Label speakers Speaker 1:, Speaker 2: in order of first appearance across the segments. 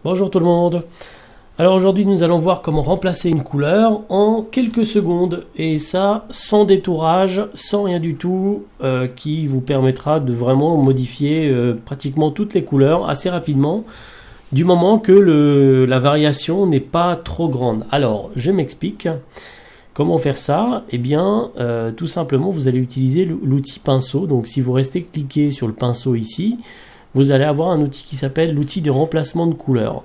Speaker 1: Bonjour tout le monde. Alors aujourd'hui nous allons voir comment remplacer une couleur en quelques secondes et ça sans détourage, sans rien du tout qui vous permettra de vraiment modifier pratiquement toutes les couleurs assez rapidement du moment que la variation n'est pas trop grande. Alors je m'explique. Comment faire ça? Eh bien, tout simplement, vous allez utiliser l'outil pinceau. Donc, si vous restez cliqué sur le pinceau ici, vous allez avoir un outil qui s'appelle l'outil de remplacement de couleur.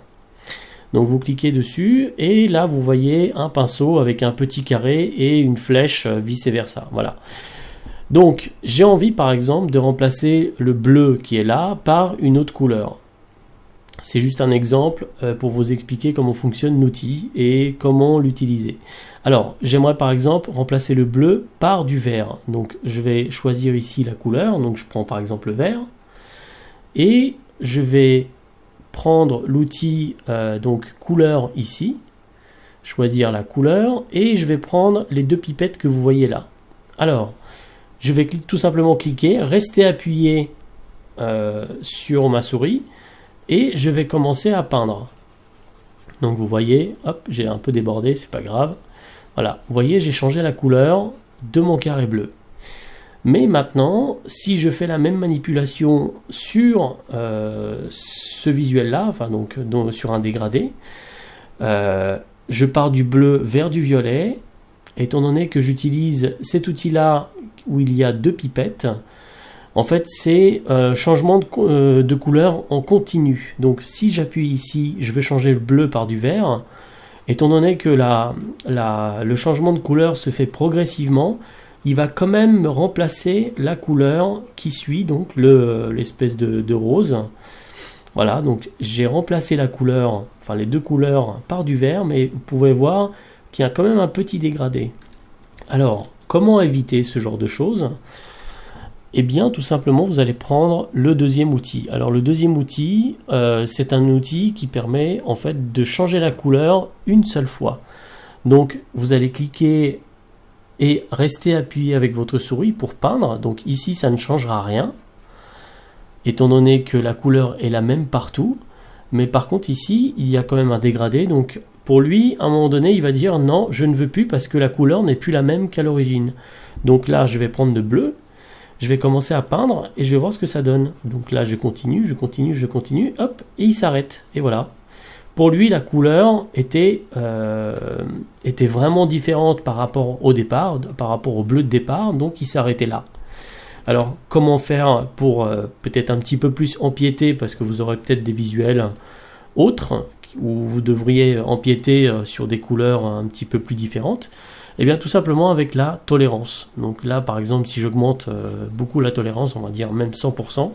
Speaker 1: Donc, vous cliquez dessus et là, vous voyez un pinceau avec un petit carré et une flèche vice-versa. Voilà. Donc, j'ai envie, par exemple, de remplacer le bleu qui est là par une autre couleur. C'est juste un exemple pour vous expliquer comment fonctionne l'outil et comment l'utiliser. Alors, j'aimerais par exemple remplacer le bleu par du vert. Donc, je vais choisir ici la couleur. Donc, je prends par exemple le vert. Et je vais prendre l'outil donc couleur ici. Choisir la couleur. Et je vais prendre les deux pipettes que vous voyez là. Alors, je vais tout simplement cliquer, rester appuyé sur ma souris. Et je vais commencer à peindre. Donc vous voyez, hop, j'ai un peu débordé, c'est pas grave. Voilà, vous voyez, j'ai changé la couleur de mon carré bleu. Mais maintenant, si je fais la même manipulation sur ce visuel-là, enfin donc sur un dégradé, je pars du bleu vers du violet. Étant donné que j'utilise cet outil-là où il y a deux pipettes, en fait, c'est changement de couleur en continu. Donc, si j'appuie ici, je veux changer le bleu par du vert. Étant donné que le changement de couleur se fait progressivement, il va quand même me remplacer la couleur qui suit, donc l'espèce de rose. Voilà, donc j'ai remplacé la couleur, enfin les deux couleurs par du vert, mais vous pouvez voir qu'il y a quand même un petit dégradé. Alors, comment éviter ce genre de choses ? Eh bien, tout simplement, vous allez prendre le deuxième outil. Alors, le deuxième outil, c'est un outil qui permet en fait de changer la couleur une seule fois. Donc, vous allez cliquer et rester appuyé avec votre souris pour peindre. Donc, ici, ça ne changera rien, étant donné que la couleur est la même partout. Mais par contre, ici, il y a quand même un dégradé. Donc, pour lui, à un moment donné, il va dire non, je ne veux plus parce que la couleur n'est plus la même qu'à l'origine. Donc là, je vais prendre le bleu. Je vais commencer à peindre et je vais voir ce que ça donne. Donc là, je continue, hop, et il s'arrête. Et voilà. Pour lui, la couleur était vraiment différente par rapport au départ, par rapport au bleu de départ, donc il s'arrêtait là. Alors, comment faire pour peut-être un petit peu plus empiéter, parce que vous aurez peut-être des visuels autres, où vous devriez empiéter sur des couleurs un petit peu plus différentes. Eh bien, tout simplement avec la tolérance. Donc là, par exemple, si j'augmente beaucoup la tolérance, on va dire même 100%,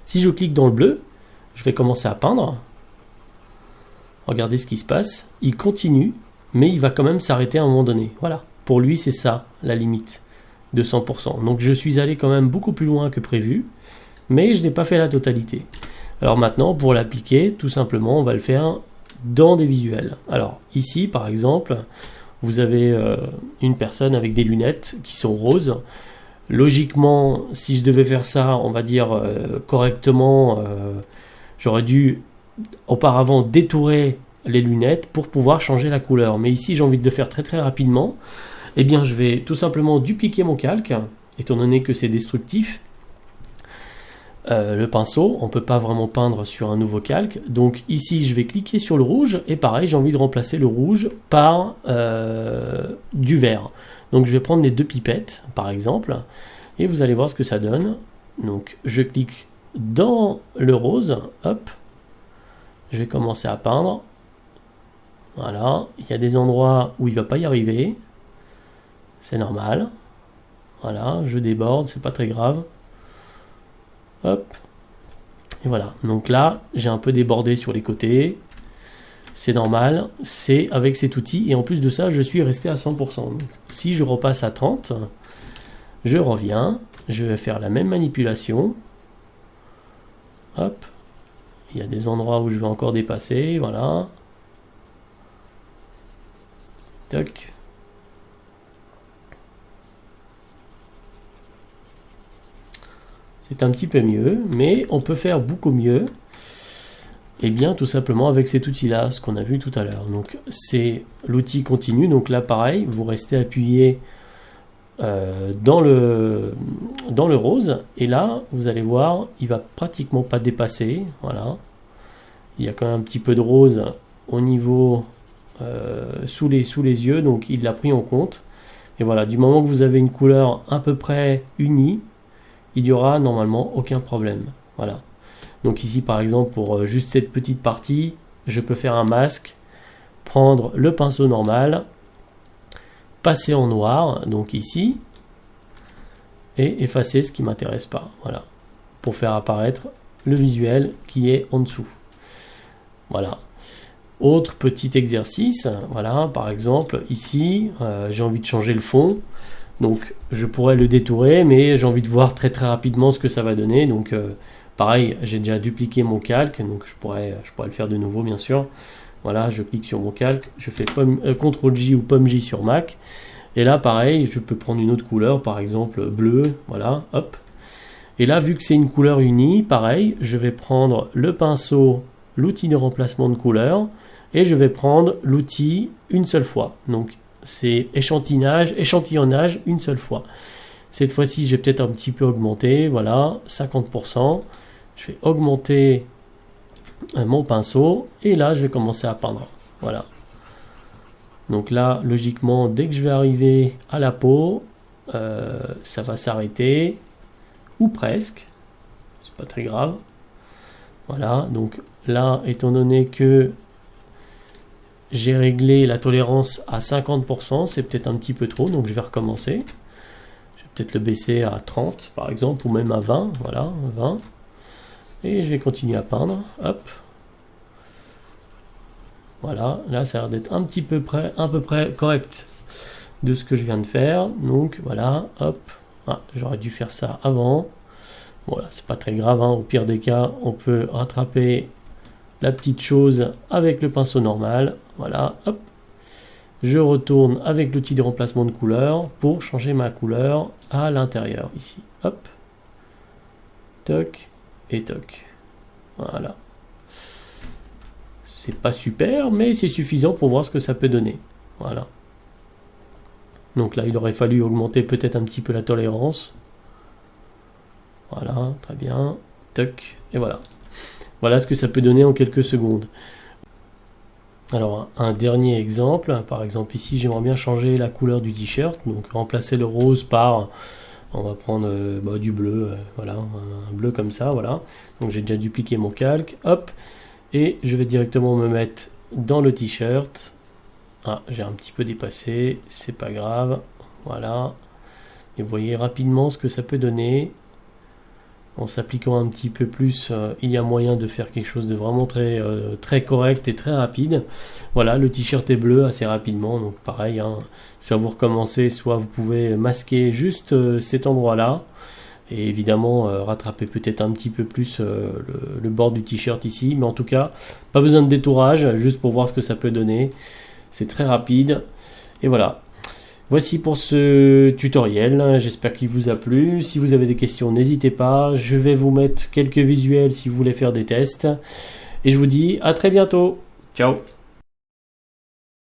Speaker 1: si je clique dans le bleu, je vais commencer à peindre. Regardez ce qui se passe. Il continue, mais il va quand même s'arrêter à un moment donné. Voilà. Pour lui, c'est ça, la limite de 100%. Donc je suis allé quand même beaucoup plus loin que prévu, mais je n'ai pas fait la totalité. Alors maintenant, pour l'appliquer, tout simplement, on va le faire dans des visuels. Alors ici, par exemple, vous avez une personne avec des lunettes qui sont roses. Logiquement, si je devais faire ça, on va dire correctement, j'aurais dû auparavant détourer les lunettes pour pouvoir changer la couleur. Mais ici, j'ai envie de le faire très très rapidement. Eh bien, je vais tout simplement dupliquer mon calque, étant donné que c'est destructif. Le pinceau, on ne peut pas vraiment peindre sur un nouveau calque. Donc ici, je vais cliquer sur le rouge et pareil, j'ai envie de remplacer le rouge par du vert. Donc je vais prendre les deux pipettes, par exemple, et vous allez voir ce que ça donne. Donc je clique dans le rose, hop, je vais commencer à peindre. Voilà, il y a des endroits où il ne va pas y arriver. C'est normal. Voilà, je déborde, c'est pas très grave. Hop, et voilà, donc là j'ai un peu débordé sur les côtés, c'est normal, c'est avec cet outil, et en plus de ça je suis resté à 100%. Donc, si je repasse à 30, je reviens, je vais faire la même manipulation, hop, il y a des endroits où je vais encore dépasser, voilà, toc. C'est un petit peu mieux, mais on peut faire beaucoup mieux. Eh bien, tout simplement avec cet outil-là, ce qu'on a vu tout à l'heure. Donc, c'est l'outil continu. Donc là, pareil, vous restez appuyé dans le rose. Et là, vous allez voir, il va pratiquement pas dépasser. Voilà. Il y a quand même un petit peu de rose au niveau sous les yeux. Donc, il l'a pris en compte. Et voilà, du moment que vous avez une couleur à peu près unie, il n'y aura normalement aucun problème. Voilà. Donc ici, par exemple, pour juste cette petite partie, je peux faire un masque, prendre le pinceau normal, passer en noir, donc ici, et effacer ce qui ne m'intéresse pas. Voilà. Pour faire apparaître le visuel qui est en dessous. Voilà. Autre petit exercice, voilà, par exemple, ici, j'ai envie de changer le fond. Donc je pourrais le détourer, mais j'ai envie de voir très rapidement ce que ça va donner. Donc pareil, j'ai déjà dupliqué mon calque, donc je pourrais le faire de nouveau bien sûr. Voilà, je clique sur mon calque, je fais CTRL J ou pomme J sur Mac. Et là pareil, je peux prendre une autre couleur, par exemple bleu, voilà, hop. Et là, vu que c'est une couleur unie, pareil, je vais prendre le pinceau, l'outil de remplacement de couleur, et je vais prendre l'outil une seule fois. Donc c'est échantillonnage une seule fois. Cette fois-ci, j'ai peut-être un petit peu augmenté, voilà, 50%. Je vais augmenter mon pinceau et là, je vais commencer à peindre. Voilà. Donc là, logiquement, dès que je vais arriver à la peau, ça va s'arrêter, ou presque. C'est pas très grave. Voilà, donc là, étant donné que j'ai réglé la tolérance à 50%, c'est peut-être un petit peu trop, donc je vais recommencer. Je vais peut-être le baisser à 30 par exemple, ou même à 20, voilà, 20. Et je vais continuer à peindre, hop. Voilà, là ça a l'air d'être un peu près correct de ce que je viens de faire. Donc voilà, hop. Ah, j'aurais dû faire ça avant. Voilà, c'est pas très grave, hein. Au pire des cas, on peut rattraper la petite chose avec le pinceau normal. Voilà, hop. Je retourne avec l'outil de remplacement de couleur pour changer ma couleur à l'intérieur ici. Hop. Toc et toc. Voilà. C'est pas super, mais c'est suffisant pour voir ce que ça peut donner. Voilà. Donc là, il aurait fallu augmenter peut-être un petit peu la tolérance. Voilà, très bien. Toc, et voilà. Voilà ce que ça peut donner en quelques secondes. Alors, un dernier exemple. Par exemple, ici, j'aimerais bien changer la couleur du t-shirt. Donc, remplacer le rose par... On va prendre du bleu. Voilà, un bleu comme ça, voilà. Donc, j'ai déjà dupliqué mon calque. Hop. Et je vais directement me mettre dans le t-shirt. Ah, j'ai un petit peu dépassé. C'est pas grave. Voilà. Et vous voyez rapidement ce que ça peut donner. En s'appliquant un petit peu plus, il y a moyen de faire quelque chose de vraiment très correct et très rapide. Voilà, le t-shirt est bleu assez rapidement, donc pareil, hein, soit vous recommencez, soit vous pouvez masquer juste cet endroit-là. Et évidemment, rattraper peut-être un petit peu plus le bord du t-shirt ici. Mais en tout cas, pas besoin de détourage, juste pour voir ce que ça peut donner. C'est très rapide. Et voilà. Voici pour ce tutoriel, j'espère qu'il vous a plu. Si vous avez des questions, n'hésitez pas. Je vais vous mettre quelques visuels si vous voulez faire des tests. Et je vous dis à très bientôt. Ciao.